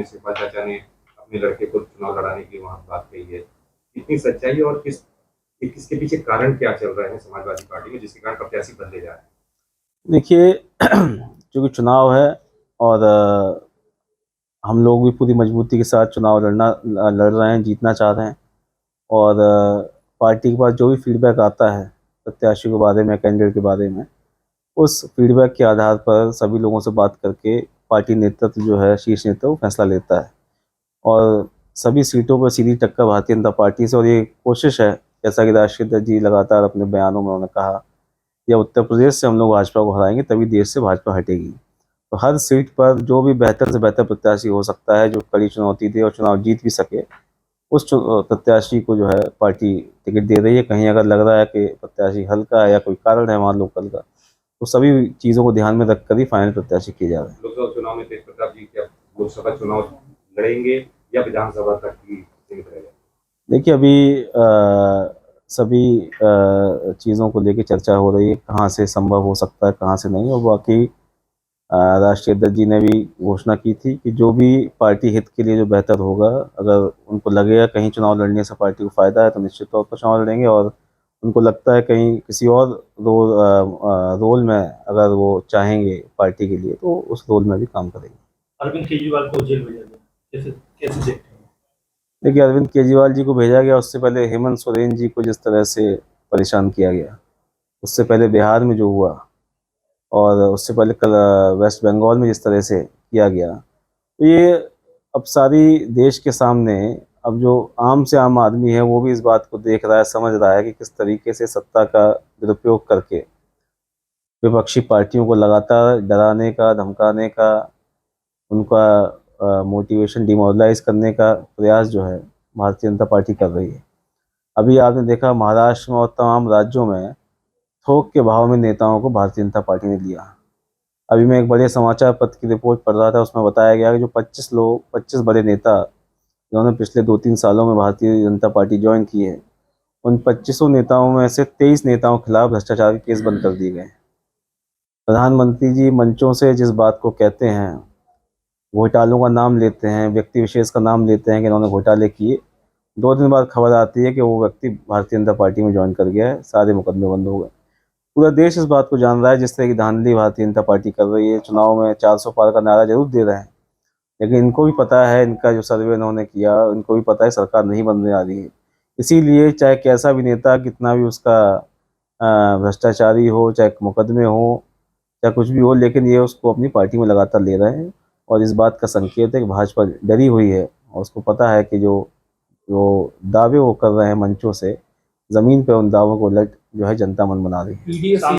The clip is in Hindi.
में शिवपाल चाचा ने अपने लड़के को चुनाव लड़ाने की वहाँ बात कही है। कितनी सच्चाई है और किसके पीछे कारण क्या चल रहे हैं समाजवादी पार्टी में जिसके कारण प्रत्याशी बदले जा रहे हैं? देखिए चूँकि चुनाव है और हम लोग भी पूरी मजबूती के साथ चुनाव लड़ रहे हैं, जीतना चाह रहे हैं। और पार्टी के पास जो भी फीडबैक आता है प्रत्याशी के बारे में, कैंडिडेट के बारे में, उस फीडबैक के आधार पर सभी लोगों से बात करके पार्टी नेतृत्व जो है, शीर्ष नेतृत्व वो फैसला लेता है। और सभी सीटों पर सीधी टक्कर भारतीय जनता पार्टी से, और ये कोशिश है, जैसा कि राष्ट्रीय अध्यक्ष जी लगातार अपने बयानों में उन्होंने कहा, या उत्तर प्रदेश से हम लोग भाजपा को हराएंगे तभी देश से भाजपा हटेगी। तो हर सीट पर जो भी बेहतर से बेहतर प्रत्याशी हो सकता है, जो कड़ी चुनौती दे और चुनाव जीत भी सके, उस प्रत्याशी को जो है पार्टी टिकट दे रही है। कहीं अगर लग रहा है कि प्रत्याशी हल्का है या कोई कारण है वहाँ लोकल का, तो सभी चीज़ों को ध्यान में रखकर ही फाइनल प्रत्याशी किए जा रहे हैं। लोकसभा चुनाव में तेज प्रताप जी क्या लोकसभा चुनाव लड़ेंगे या विधानसभा तक ही सीमित रहेगा? देखिए अभी सभी चीज़ों को लेकर चर्चा हो रही है, कहाँ से संभव हो सकता है, कहाँ से नहीं। और बाकी राष्ट्रीय अध्यक्ष जी ने भी घोषणा की थी कि जो भी पार्टी हित के लिए जो बेहतर होगा, अगर उनको लगेगा कहीं चुनाव लड़ने से पार्टी को फ़ायदा है तो निश्चित तौर पर चुनाव लड़ेंगे, और उनको लगता है कहीं किसी और रोल में अगर वो चाहेंगे पार्टी के लिए तो उस रोल में भी काम करेंगे। अरविंद केजरीवाल को जेल भेजा गया, कैसे कैसे देखते हैं? देखिए अरविंद केजरीवाल जी को भेजा गया, उससे पहले हेमंत सोरेन जी को जिस तरह से परेशान किया गया, उससे पहले बिहार में जो हुआ, और उससे पहले कल वेस्ट बंगाल में जिस तरह से किया गया, तो ये अब सारी देश के सामने, अब जो आम से आम आदमी है वो भी इस बात को देख रहा है, समझ रहा है कि किस तरीके से सत्ता का दुरुपयोग करके विपक्षी पार्टियों को लगातार डराने का, धमकाने का, उनका मोटिवेशन डिमोरलाइज करने का प्रयास जो है भारतीय जनता पार्टी कर रही है। अभी आपने देखा महाराष्ट्र में और तमाम राज्यों में थोक के भाव में नेताओं को भारतीय जनता पार्टी ने लिया। अभी मैं एक बड़े समाचार पत्र की रिपोर्ट पढ़ रहा था, उसमें बताया गया कि जो 25 बड़े नेता जिन्होंने पिछले 2-3 सालों में भारतीय जनता पार्टी ज्वाइन की है, उन 25 नेताओं में से 23 नेताओं के खिलाफ भ्रष्टाचार के केस बंद कर दिए गए। प्रधानमंत्री जी मंचों से जिस बात को कहते हैं, घोटालों का नाम लेते हैं, व्यक्ति विशेष का नाम लेते हैं कि इन्होंने घोटाले किए, 2 दिन बाद खबर आती है कि वो व्यक्ति भारतीय जनता पार्टी में ज्वाइन कर गया है, सारे मुकदमे बंद हो गए। पूरा देश इस बात को जान रहा है जिस तरह की धांधली भारतीय जनता पार्टी कर रही है। चुनाव में 400 पार का नारा जरूर दे रहे हैं, लेकिन इनको भी पता है, इनका जो सर्वे इन्होंने किया, इनको भी पता है सरकार नहीं बनने आ रही है। इसीलिए चाहे कैसा भी नेता, कितना भी उसका भ्रष्टाचारी हो, चाहे मुकदमे हो, चाहे कुछ भी हो, लेकिन ये उसको अपनी पार्टी में लगातार ले रहे हैं। और इस बात का संकेत है कि भाजपा डरी हुई है, और उसको पता है कि जो जो दावे वो कर रहे हैं मंचों से, ज़मीन पे उन दावों को उलट जो है जनता मन बना रही है।